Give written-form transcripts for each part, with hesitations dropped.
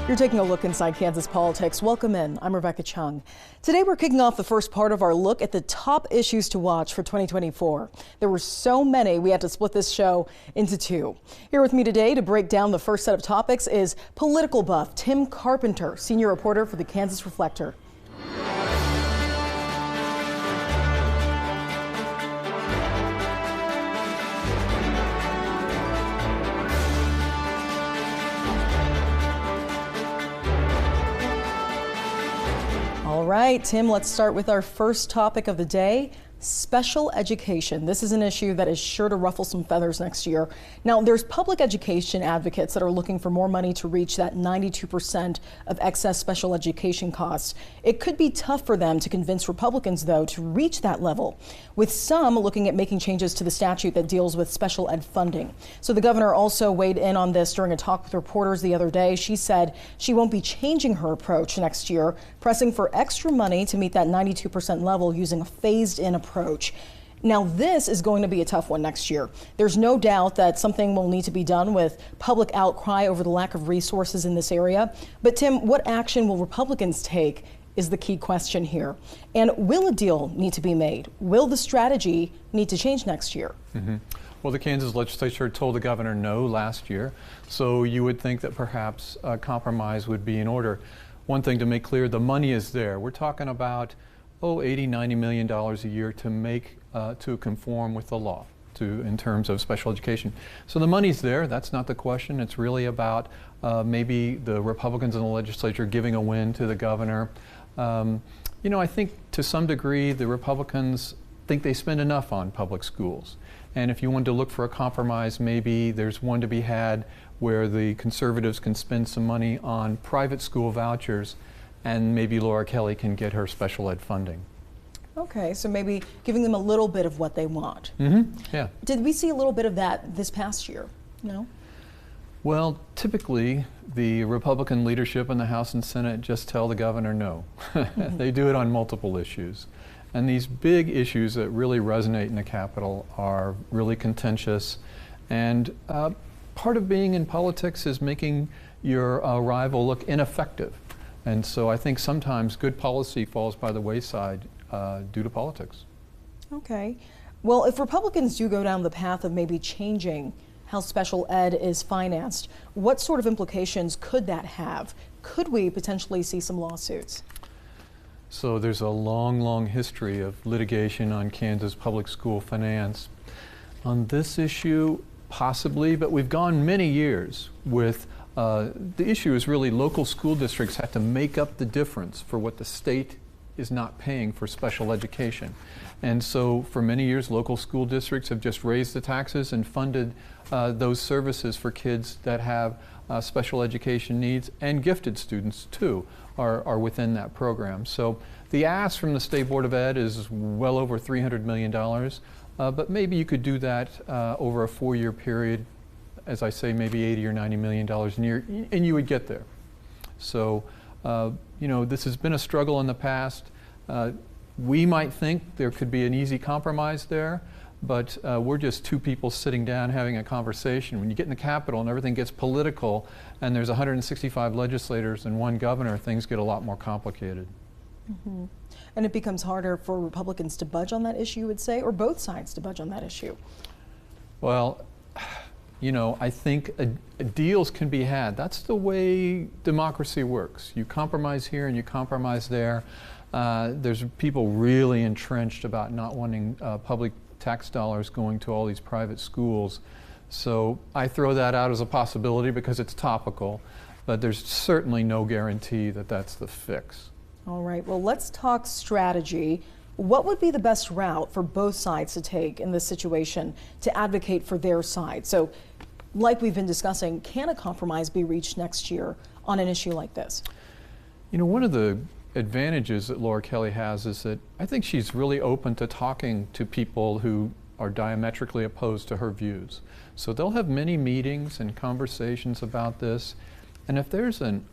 You're taking a look inside Kansas politics. Welcome in. I'm Rebecca Chung. Today we're kicking off the first part of our look at the top issues to watch for 2024. There were so many we had to split this show into two. Here with me today to break down the first set of topics is political buff Tim Carpenter, senior reporter for the Kansas Reflector. All right, Tim, let's start with our first topic of the day. Special education. This is an issue that is sure to ruffle some feathers next year. Now, there's public education advocates that are looking for more money to reach that 92% of excess special education costs. It could be tough for them to convince Republicans, though, to reach that level, with some looking at making changes to the statute that deals with special ed funding. So the governor also weighed in on this during a talk with reporters the other day. She said she won't be changing her approach next year, pressing for extra money to meet that 92% level using a phased-in approach. Now, this is going to be a tough one next year. There's no doubt that something will need to be done with public outcry over the lack of resources in this area. But Tim, what action will Republicans take is the key question here. And will a deal need to be made? Will the strategy need to change next year? Well, the Kansas legislature told the governor no last year, so you would think that perhaps a compromise would be in order. One thing to make clear, the money is there. We're talking about $80, $90 million a year to make to conform with the law in terms of special education. So the money's there. That's not the question. It's really about maybe the Republicans in the legislature giving a win to the governor. You know, I think to some degree the Republicans think they spend enough on public schools. And if you wanted to look for a compromise, maybe there's one to be had where the conservatives can spend some money on private school vouchers, and maybe Laura Kelly can get her special ed funding. Okay, so maybe giving them a little bit of what they want. Yeah. Did we see a little bit of that this past year? No? Well, typically the Republican leadership in the House and Senate just tell the governor no. They do it on multiple issues. And these big issues that really resonate in the Capitol are really contentious. And part of being in politics is making your rival look ineffective. And so I think sometimes good policy falls by the wayside due to politics. Okay. Well, if Republicans do go down the path of maybe changing how special ed is financed, what sort of implications could that have? Could we potentially see some lawsuits? So there's a long, long history of litigation on Kansas public school finance. On this issue, possibly, but we've gone many years with the issue is really local school districts have to make up the difference for what the state is not paying for special education. And so for many years, local school districts have just raised the taxes and funded those services for kids that have special education needs, and gifted students too are within that program. So the ask from the State Board of Ed is well over $300 million, but maybe you could do that over a 4-year period. As I say, maybe $80 or $90 million a year, and you would get there. So, you know, this has been a struggle in the past. We might think there could be an easy compromise there, but we're just two people sitting down having a conversation. When you get in the Capitol and everything gets political, and there's 165 legislators and one governor, things get a lot more complicated. And it becomes harder for Republicans to budge on that issue, you would say, or both sides to budge on that issue? Well, you know, I think deals can be had. That's the way democracy works. You compromise here and you compromise there. There's people really entrenched about not wanting public tax dollars going to all these private schools. So I throw that out as a possibility because it's topical, but there's certainly no guarantee that that's the fix. All right, well, let's talk strategy. What would be the best route for both sides to take in this situation to advocate for their side? So, like we've been discussing, can a compromise be reached next year on an issue like this? You know, one of the advantages that Laura Kelly has is that I think she's really open to talking to people who are diametrically opposed to her views. So they'll have many meetings and conversations about this. And if there's an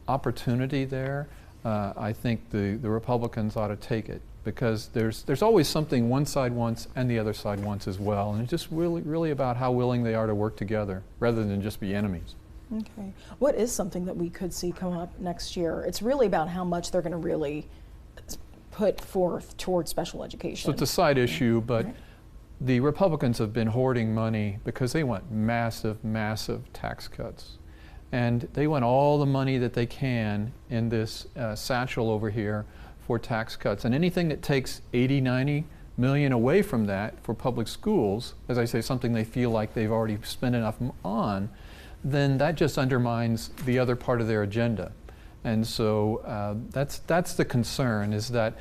opportunity there, I think the Republicans ought to take it, because there's always something one side wants and the other side wants as well. And it's just really about how willing they are to work together rather than just be enemies. Okay. What is something that we could see come up next year? It's really about how much they're going to really put forth towards special education. So it's a side issue, but the Republicans have been hoarding money because they want massive, massive tax cuts. And they want all the money that they can in this satchel over here for tax cuts. And anything that takes 80, 90 million away from that for public schools, as I say, something they feel like they've already spent enough on, then that just undermines the other part of their agenda. And so that's the concern, is that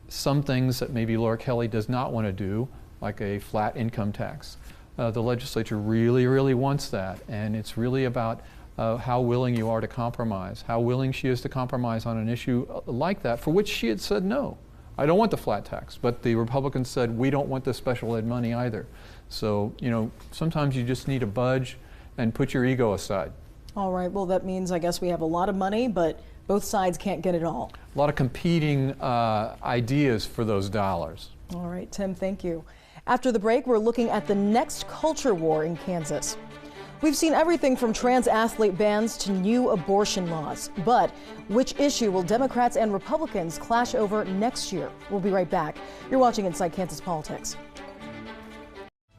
some things that maybe Laura Kelly does not want to do, like a flat income tax, the legislature really, really wants that. And it's really about how willing you are to compromise, how willing she is to compromise on an issue like that, for which she had said no. I don't want the flat tax, but the Republicans said we don't want the special ed money either. So, you know, sometimes you just need to budge and put your ego aside. All right, well, that means I guess we have a lot of money, but both sides can't get it all. A lot of competing ideas for those dollars. All right, Tim, thank you. After the break, we're looking at the next culture war in Kansas. We've seen everything from trans athlete bans to new abortion laws. But which issue will Democrats and Republicans clash over next year? We'll be right back. You're watching Inside Kansas Politics.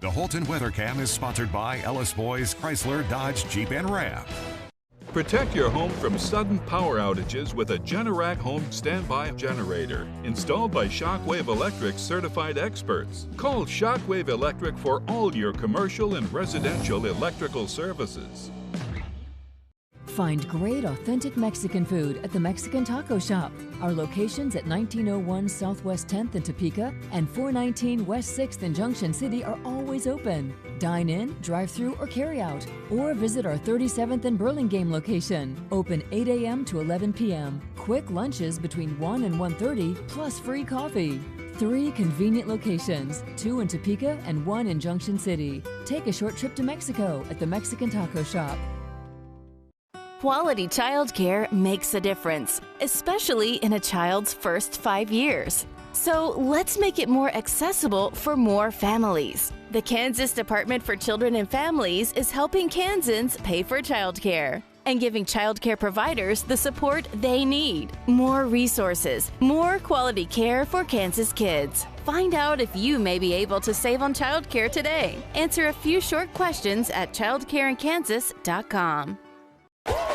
The Holton Weather Cam is sponsored by Ellis Boys, Chrysler, Dodge, Jeep, and Ram. Protect your home from sudden power outages with a Generac home standby generator installed by Shockwave Electric certified experts. Call Shockwave Electric for all your commercial and residential electrical services. Find great authentic Mexican food at the Mexican Taco Shop. Our locations at 1901 Southwest 10th in Topeka and 419 West 6th in Junction City are always open. Dine in, drive through, or carry out. Or visit our 37th and Burlingame location. Open 8 a.m. to 11 p.m. Quick lunches between 1 and 1:30 plus free coffee. 3 convenient locations, 2 in Topeka and 1 in Junction City. Take a short trip to Mexico at the Mexican Taco Shop. Quality childcare makes a difference, especially in a child's first 5 years. So let's make it more accessible for more families. The Kansas Department for Children and Families is helping Kansans pay for childcare and giving childcare providers the support they need. More resources, more quality care for Kansas kids. Find out if you may be able to save on childcare today. Answer a few short questions at childcareinkansas.com.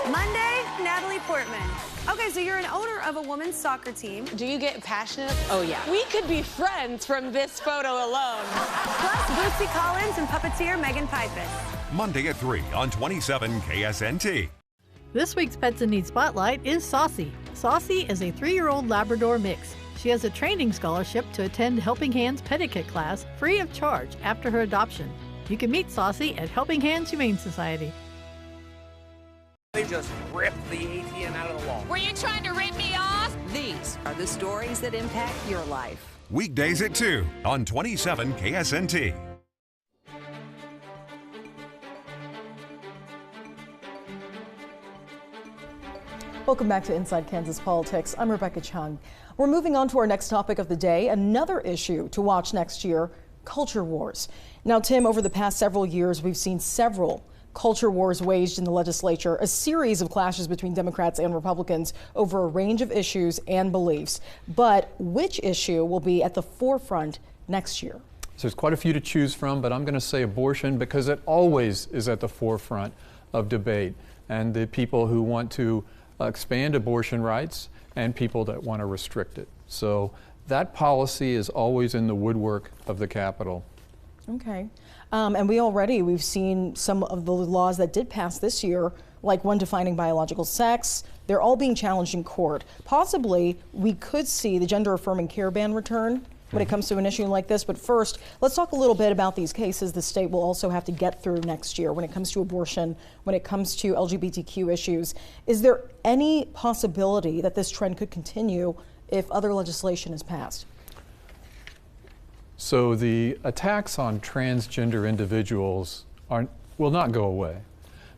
Monday, Natalie Portman. Okay, so you're an owner of a women's soccer team. Do you get passionate? Oh, yeah. We could be friends from this photo alone. Plus, Bootsy Collins and puppeteer Megan Pipus. Monday at 3 on 27 KSNT. This week's Pets in Need Spotlight is Saucy. Saucy is a 3-year-old Labrador mix. She has a training scholarship to attend Helping Hands Pedicat class free of charge after her adoption. You can meet Saucy at Helping Hands Humane Society. They just ripped the ATM out of the wall. Were you trying to rip me off? These are the stories that impact your life. Weekdays at 2 on 27 KSNT. Welcome back to Inside Kansas Politics. I'm Rebecca Chung. We're moving on to our next topic of the day, another issue to watch next year, culture wars. Now, Tim, over the past several years, we've seen several culture wars waged in the legislature, a series of clashes between Democrats and Republicans over a range of issues and beliefs. But which issue will be at the forefront next year? So there's quite a few to choose from, but I'm going to say abortion because it always is at the forefront of debate. And the people who want to expand abortion rights and people that want to restrict it. So that policy is always in the woodwork of the Capitol. Okay. And we've seen some of the laws that did pass this year, like one defining biological sex. They're all being challenged in court. Possibly, we could see the gender-affirming care ban return when it comes to an issue like this. But first, let's talk a little bit about these cases the state will also have to get through next year when it comes to abortion, when it comes to LGBTQ issues. Is there any possibility that this trend could continue if other legislation is passed? So the attacks on transgender individuals will not go away.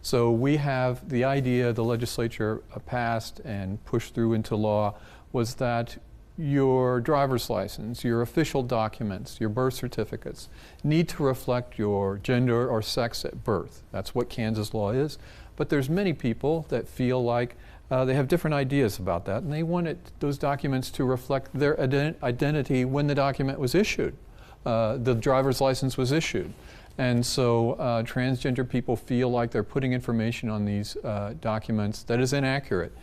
So we have the idea the legislature passed and pushed through into law was that your driver's license, your official documents, your birth certificates need to reflect your gender or sex at birth. That's what Kansas law is. But there's many people that feel like they have different ideas about that, and they want those documents to reflect their identity when the document was issued, the driver's license was issued. And so transgender people feel like they're putting information on these documents that is inaccurate.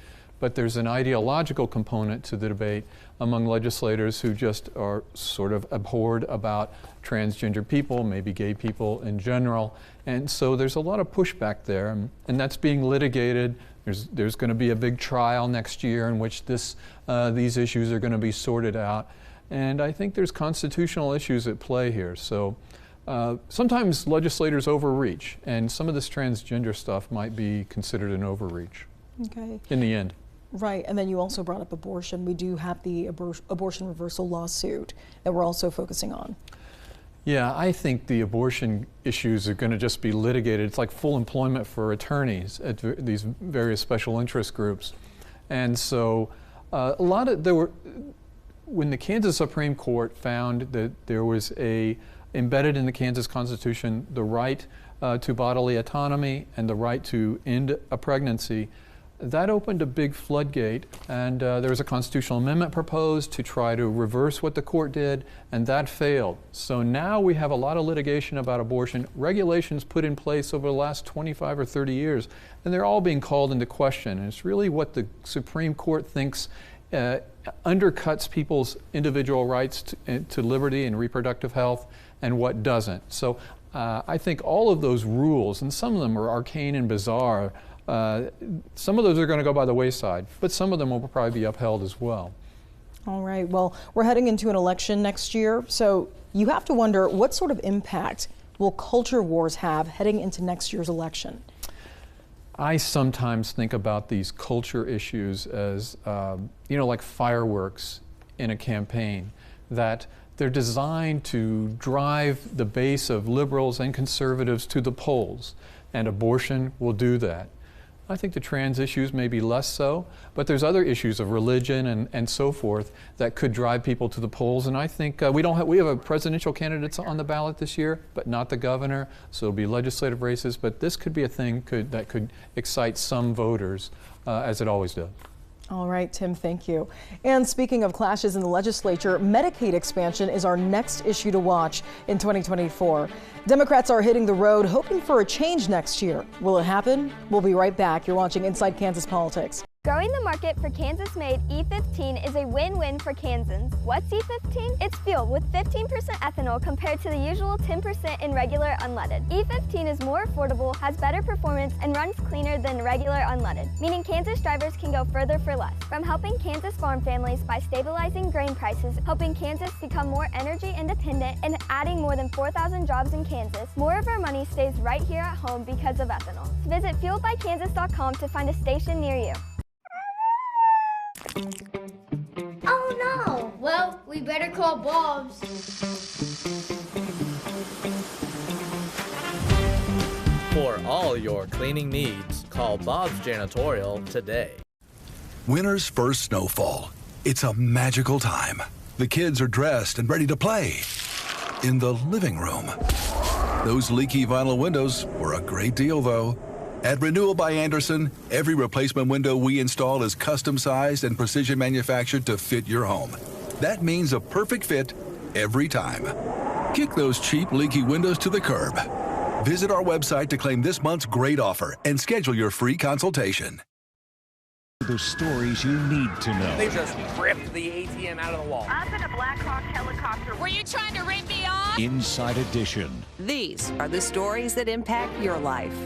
But there's an ideological component to the debate among legislators who just are sort of abhorred about transgender people, maybe gay people in general. And so there's a lot of pushback there, and that's being litigated. There's going to be a big trial next year in which these issues are going to be sorted out. And I think there's constitutional issues at play here. So sometimes legislators overreach, and some of this transgender stuff might be considered an overreach in the end. Right, and then you also brought up abortion. We do have the abortion reversal lawsuit that we're also focusing on. Yeah, I think the abortion issues are going to just be litigated. It's like full employment for attorneys at these various special interest groups. And so when the Kansas Supreme Court found that there was embedded in the Kansas Constitution the right to bodily autonomy and the right to end a pregnancy, that opened a big floodgate, and there was a constitutional amendment proposed to try to reverse what the court did, and that failed. So now we have a lot of litigation about abortion, regulations put in place over the last 25 or 30 years, and they're all being called into question. And it's really what the Supreme Court thinks undercuts people's individual rights to liberty and reproductive health, and what doesn't. So I think all of those rules, and some of them are arcane and bizarre, some of those are going to go by the wayside, but some of them will probably be upheld as well. All right, well, we're heading into an election next year, so you have to wonder what sort of impact will culture wars have heading into next year's election? I sometimes think about these culture issues as, like fireworks in a campaign, that they're designed to drive the base of liberals and conservatives to the polls, and abortion will do that. I think the trans issues may be less so, but there's other issues of religion and so forth that could drive people to the polls. And I think we have a presidential candidates on the ballot this year, but not the governor. So it'll be legislative races. But this could be a thing that could excite some voters, as it always does. All right, Tim, thank you. And speaking of clashes in the legislature, Medicaid expansion is our next issue to watch in 2024. Democrats are hitting the road hoping for a change next year. Will it happen? We'll be right back. You're watching Inside Kansas Politics. Growing the market for Kansas-made E15 is a win-win for Kansans. What's E15? It's fuel with 15% ethanol compared to the usual 10% in regular unleaded. E15 is more affordable, has better performance, and runs cleaner than regular unleaded, meaning Kansas drivers can go further for less. From helping Kansas farm families by stabilizing grain prices, helping Kansas become more energy independent, and adding more than 4,000 jobs in Kansas, more of our money stays right here at home because of ethanol. Visit fueledbykansas.com to find a station near you. Oh no! Well, we better call Bob's. For all your cleaning needs, call Bob's Janitorial today. Winter's first snowfall. It's a magical time. The kids are dressed and ready to play. In the living room. Those leaky vinyl windows were a great deal, though. At Renewal by Andersen, every replacement window we install is custom-sized and precision manufactured to fit your home. That means a perfect fit every time. Kick those cheap, leaky windows to the curb. Visit our website to claim this month's great offer and schedule your free consultation. The stories you need to know. They just ripped the ATM out of the wall. Up in a Black Hawk helicopter. Were you trying to rip me off? Inside Edition. These are the stories that impact your life.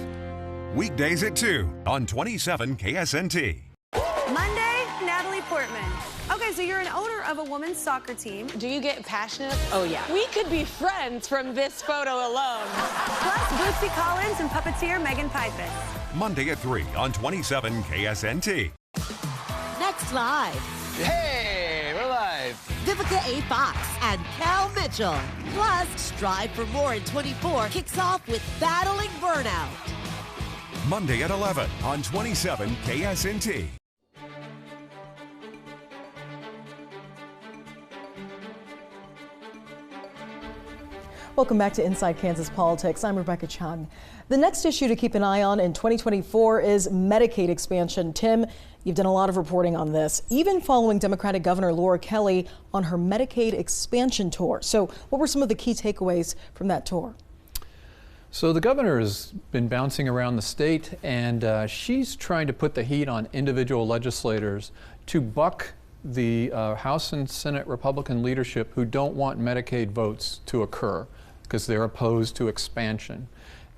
Weekdays at 2 on 27 KSNT. Monday, Natalie Portman. Okay, so you're an owner of a women's soccer team. Do you get passionate? Oh, yeah. We could be friends from this photo alone. Plus, Bootsy Collins and puppeteer Megan Pipus. Monday at 3 on 27 KSNT. Next live. Hey, we're live. Vivica A. Fox and Cal Mitchell. Plus, Strive for More in 24 kicks off with Battling Burnout. Monday at 11 on 27 KSNT. Welcome back to Inside Kansas Politics. I'm Rebecca Chung. The next issue to keep an eye on in 2024 is Medicaid expansion. Tim, you've done a lot of reporting on this, even following Democratic Governor Laura Kelly on her Medicaid expansion tour. So what were some of the key takeaways from that tour? So the governor has been bouncing around the state, and she's trying to put the heat on individual legislators to buck the House and Senate Republican leadership who don't want Medicaid votes to occur because they're opposed to expansion.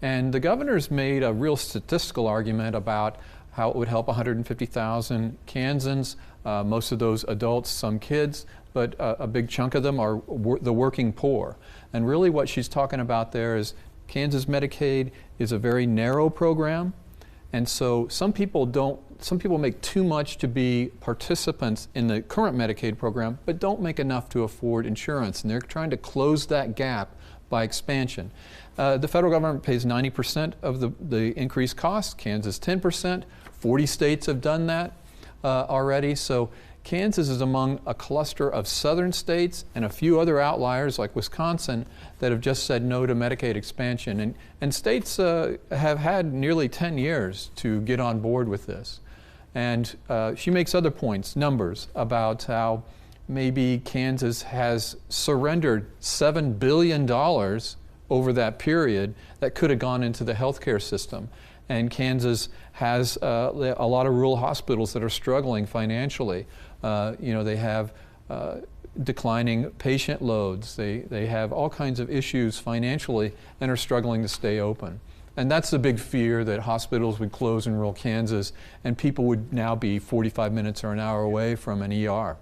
And the governor's made a real statistical argument about how it would help 150,000 Kansans, most of those adults, some kids, but a big chunk of them are the working poor. And really what she's talking about there is Kansas Medicaid is a very narrow program, and so some people make too much to be participants in the current Medicaid program, but don't make enough to afford insurance, and they're trying to close that gap by expansion. The federal government pays 90% of the increased cost, Kansas 10%. 40 states have done that already, so Kansas is among a cluster of southern states and a few other outliers like Wisconsin that have just said no to Medicaid expansion. And states have had nearly 10 years to get on board with this. And she makes other points, numbers, about how maybe Kansas has surrendered $7 billion over that period that could have gone into the healthcare system. And Kansas has a lot of rural hospitals that are struggling financially. They have declining patient loads. They have all kinds of issues financially and are struggling to stay open. And that's the big fear, that hospitals would close in rural Kansas and people would now be 45 minutes or an hour away from an ER.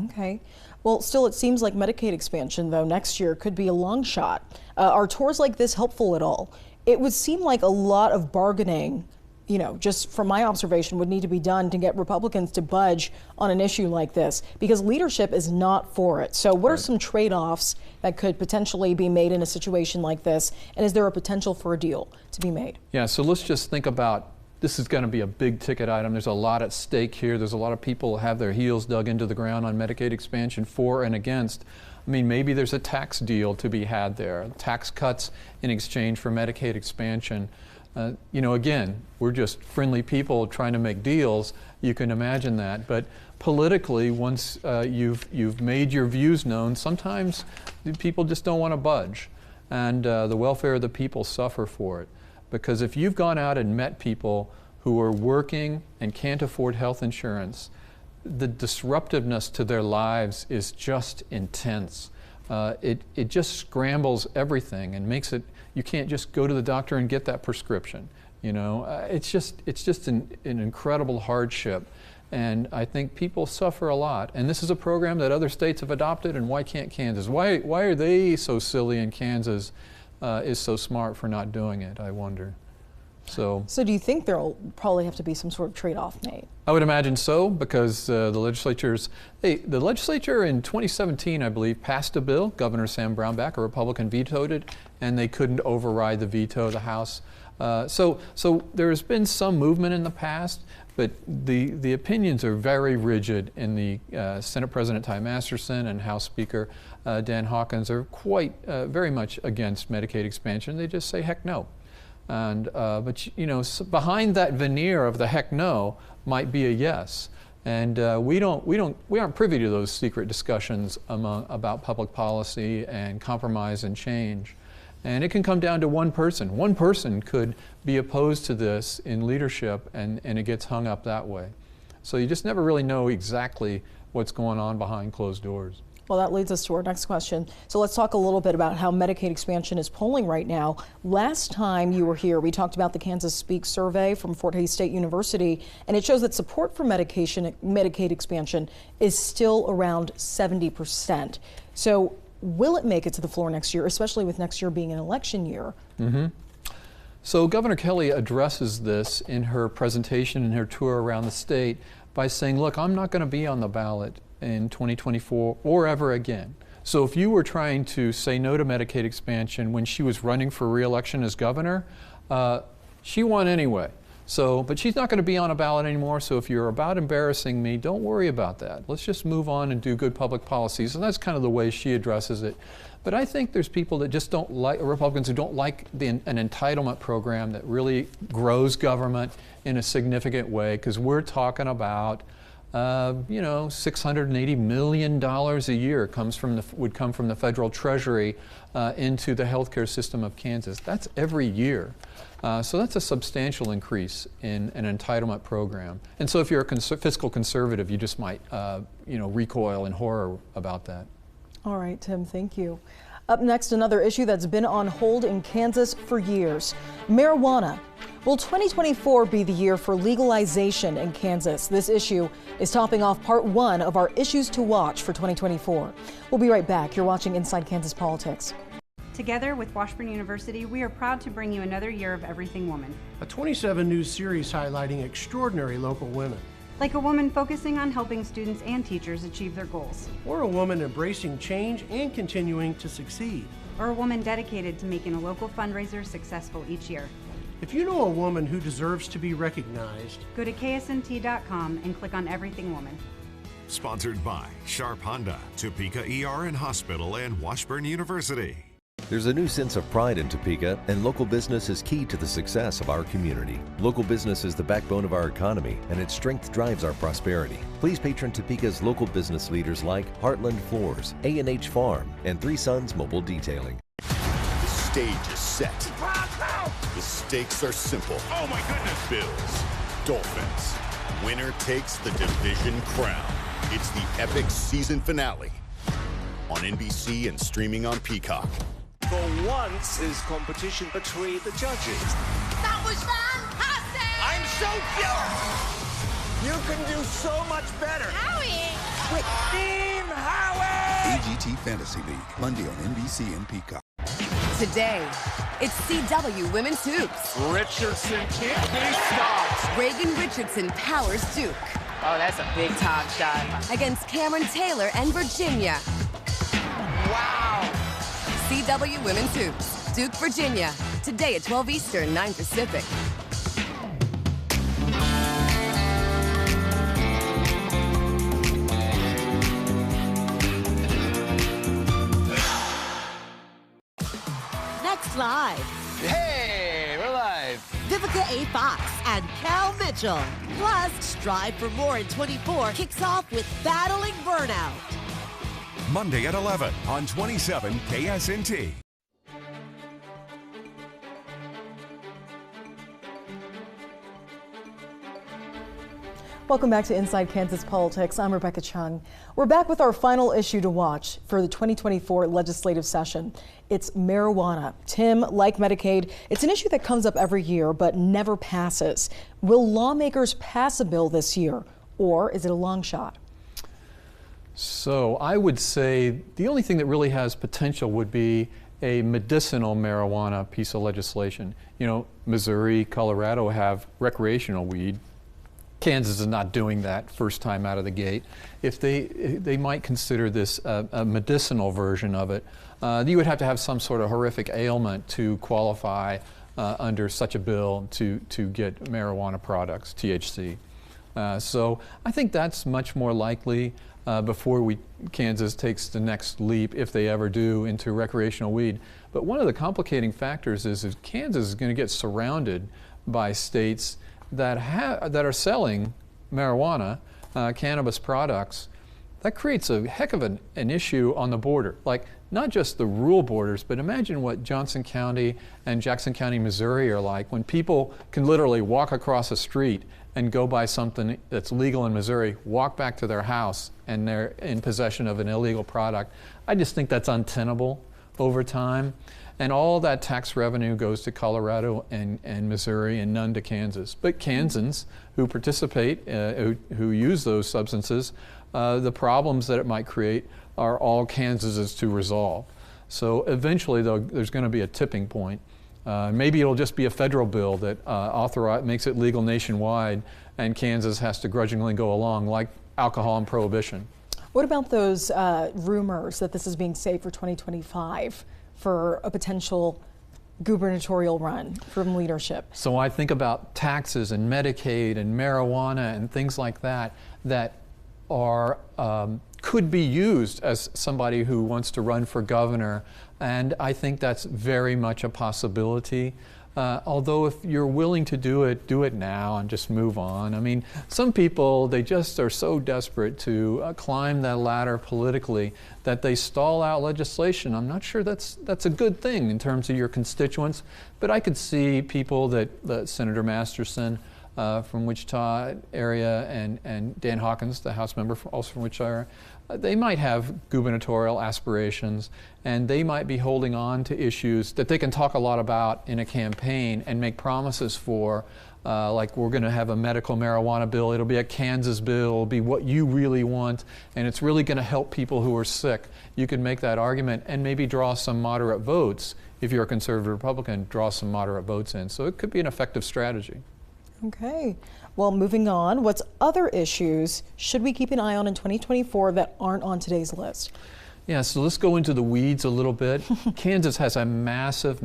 Okay. Well, still, it seems like Medicaid expansion, though, next year could be a long shot. Are tours like this helpful at all? It would seem like a lot of bargaining, just from my observation, would need to be done to get Republicans to budge on an issue like this, because leadership is not for it. So what are some trade-offs that could potentially be made in a situation like this? And is there a potential for a deal to be made? Yeah, so let's just think about, this is going to be a big ticket item. There's a lot at stake here. There's a lot of people have their heels dug into the ground on Medicaid expansion for and against. I mean, maybe there's a tax deal to be had there, tax cuts in exchange for Medicaid expansion. Again, we're just friendly people trying to make deals. You can imagine that. But politically, once you've made your views known, sometimes people just don't want to budge. And the welfare of the people suffer for it. Because if you've gone out and met people who are working and can't afford health insurance, the disruptiveness to their lives is just intense. It just scrambles everything and makes it, you can't just go to the doctor and get that prescription. It's just an incredible hardship. And I think people suffer a lot. And this is a program that other states have adopted, and why can't Kansas? Why are they so silly and Kansas is so smart for not doing it, I wonder. So do you think there'll probably have to be some sort of trade-off made? I would imagine so, because the legislature in 2017, I believe, passed a bill. Governor Sam Brownback, a Republican, vetoed it, and they couldn't override the veto of the House. So there has been some movement in the past, but the opinions are very rigid in the Senate President Ty Masterson and House Speaker Dan Hawkins are quite very much against Medicaid expansion. They just say heck no. And but behind that veneer of the heck no might be a yes. And we aren't privy to those secret discussions about public policy and compromise and change. And it can come down to one person. One person could be opposed to this in leadership, and it gets hung up that way. So you just never really know exactly what's going on behind closed doors. Well, that leads us to our next question. So let's talk a little bit about how Medicaid expansion is polling right now. Last time you were here, we talked about the Kansas Speak survey from Fort Hays State University, and it shows that support for Medicaid expansion is still around 70%. So will it make it to the floor next year, especially with next year being an election year? Mm-hmm. So Governor Kelly addresses this in her presentation and her tour around the state by saying, look, I'm not going to be on the ballot in 2024 or ever again. So if you were trying to say no to Medicaid expansion when she was running for re-election as governor, she won anyway. So, but she's not going to be on a ballot anymore, so if you're about embarrassing me, don't worry about that. Let's just move on and do good public policies. And that's kind of the way she addresses it. But I think there's people that just don't like, Republicans who don't like an entitlement program that really grows government in a significant way, because we're talking about you know, $680 million a year would come from the federal treasury into the healthcare system of Kansas. That's every year. So that's a substantial increase in an entitlement program. And so if you're a fiscal conservative, you just might you know, recoil in horror about that. All right, Tim, thank you. Up next, another issue that's been on hold in Kansas for years, marijuana. Will 2024 be the year for legalization in Kansas? This issue is topping off part one of our Issues to Watch for 2024. We'll be right back. You're watching Inside Kansas Politics. Together with Washburn University, we are proud to bring you another year of Everything Woman. A 27 news series highlighting extraordinary local women. Like a woman focusing on helping students and teachers achieve their goals. Or a woman embracing change and continuing to succeed. Or a woman dedicated to making a local fundraiser successful each year. If you know a woman who deserves to be recognized, go to KSNT.com and click on Everything Woman. Sponsored by Sharp Honda, Topeka ER and Hospital, and Washburn University. There's a new sense of pride in Topeka, and local business is key to the success of our community. Local business is the backbone of our economy, and its strength drives our prosperity. Please patron Topeka's local business leaders like Heartland Floors, A&H Farm, and Three Sons Mobile Detailing. The stage is set. The stakes are simple. Oh my goodness! Bills, Dolphins. Winner takes the division crown. It's the epic season finale on NBC and streaming on Peacock. For once, there's competition between the judges. That was fantastic! I'm so jealous! You can do so much better. Howie! With Team Howie! AGT Fantasy League, Monday on NBC and Peacock. Today, it's CW Women's Hoops. Richardson can't be stopped. Reagan Richardson powers Duke. Oh, that's a big time shot. Against Cameron Taylor and Virginia. Wow. CW Women's Hoops. Duke, Virginia. Today at 12 Eastern, 9 Pacific. Next live. Hey, we're live. Vivica A. Fox and Cal Mitchell. Plus, Strive for More in 24 kicks off with Battling Burnout. Monday at 11 on 27 KSNT. Welcome back to Inside Kansas Politics. I'm Rebecca Chung. We're back with our final issue to watch for the 2024 legislative session. It's marijuana. Tim, like Medicaid, it's an issue that comes up every year but never passes. Will lawmakers pass a bill this year, or is it a long shot? So I would say the only thing that really has potential would be a medicinal marijuana piece of legislation. You know, Missouri, Colorado have recreational weed. Kansas is not doing that first time out of the gate. If they might consider this a medicinal version of it, you would have to have some sort of horrific ailment to qualify under such a bill to get marijuana products, THC. So I think that's much more likely before Kansas takes the next leap, if they ever do, into recreational weed. But one of the complicating factors is Kansas is going to get surrounded by states that are selling marijuana, cannabis products. That creates a heck of an issue on the border. Like, not just the rural borders, but imagine what Johnson County and Jackson County, Missouri are like when people can literally walk across a street and go buy something that's legal in Missouri, walk back to their house, and they're in possession of an illegal product. I just think that's untenable over time. And all that tax revenue goes to Colorado and Missouri and none to Kansas. But Kansans who participate, who use those substances, the problems that it might create are all Kansas's to resolve. So eventually, though, there's going to be a tipping point. Maybe it'll just be a federal bill that makes it legal nationwide, and Kansas has to grudgingly go along, like alcohol and prohibition. What about those rumors that this is being saved for 2025 for a potential gubernatorial run from leadership? So I think about taxes and Medicaid and marijuana and things like that that are could be used as somebody who wants to run for governor, and I think that's very much a possibility. Although if you're willing to do it now and just move on. I mean, some people, they just are so desperate to climb that ladder politically that they stall out legislation. I'm not sure that's a good thing in terms of your constituents, but I could see people that Senator Masterson from Wichita area and Dan Hawkins, the House member also from Wichita area, they might have gubernatorial aspirations, and they might be holding on to issues that they can talk a lot about in a campaign and make promises for, like we're going to have a medical marijuana bill, it'll be a Kansas bill, it'll be what you really want, and it's really going to help people who are sick. You can make that argument and maybe draw some moderate votes. If you're a conservative Republican, draw some moderate votes in. So it could be an effective strategy. Okay. Well, moving on, what's other issues should we keep an eye on in 2024 that aren't on today's list? Yeah, so let's go into the weeds a little bit. Kansas has a massive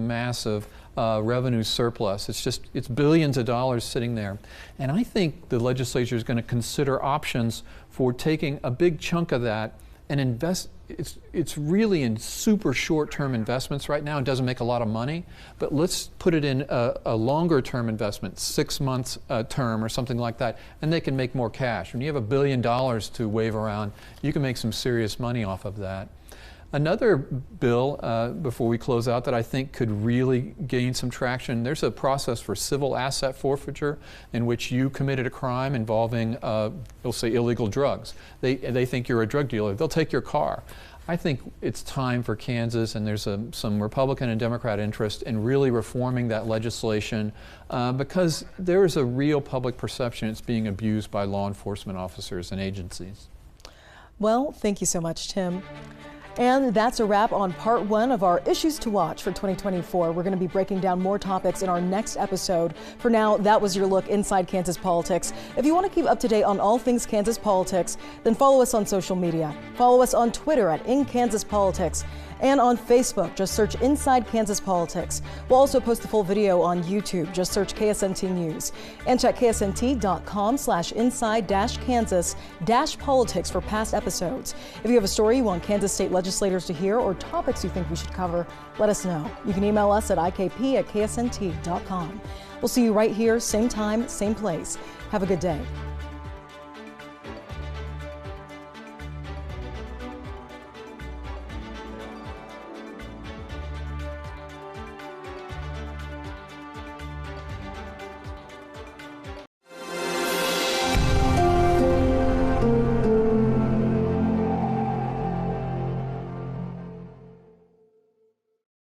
revenue surplus. It's billions of dollars sitting there. And I think the legislature is going to consider options for taking a big chunk of that and invest. It's really in super short-term investments right now. It doesn't make a lot of money, but let's put it in a longer-term investment, 6 months term or something like that, and they can make more cash. When you have $1 billion to wave around, you can make some serious money off of that. Another bill, before we close out, that I think could really gain some traction, there's a process for civil asset forfeiture in which you committed a crime involving, they'll say, illegal drugs. They think you're a drug dealer. They'll take your car. I think it's time for Kansas, and there's some Republican and Democrat interest in really reforming that legislation because there is a real public perception it's being abused by law enforcement officers and agencies. Well, thank you so much, Tim. And that's a wrap on part 1 of our Issues to Watch for 2024. We're going to be breaking down more topics in our next episode. For now, that was your look inside Kansas politics. If you want to keep up to date on all things Kansas politics, then follow us on social media. Follow us on Twitter at InKansasPolitics. And on Facebook, just search Inside Kansas Politics. We'll also post the full video on YouTube. Just search KSNT News. And check ksnt.com/inside-kansas-politics for past episodes. If you have a story you want Kansas state legislators to hear or topics you think we should cover, let us know. You can email us at ikp@ksnt.com. We'll see you right here, same time, same place. Have a good day.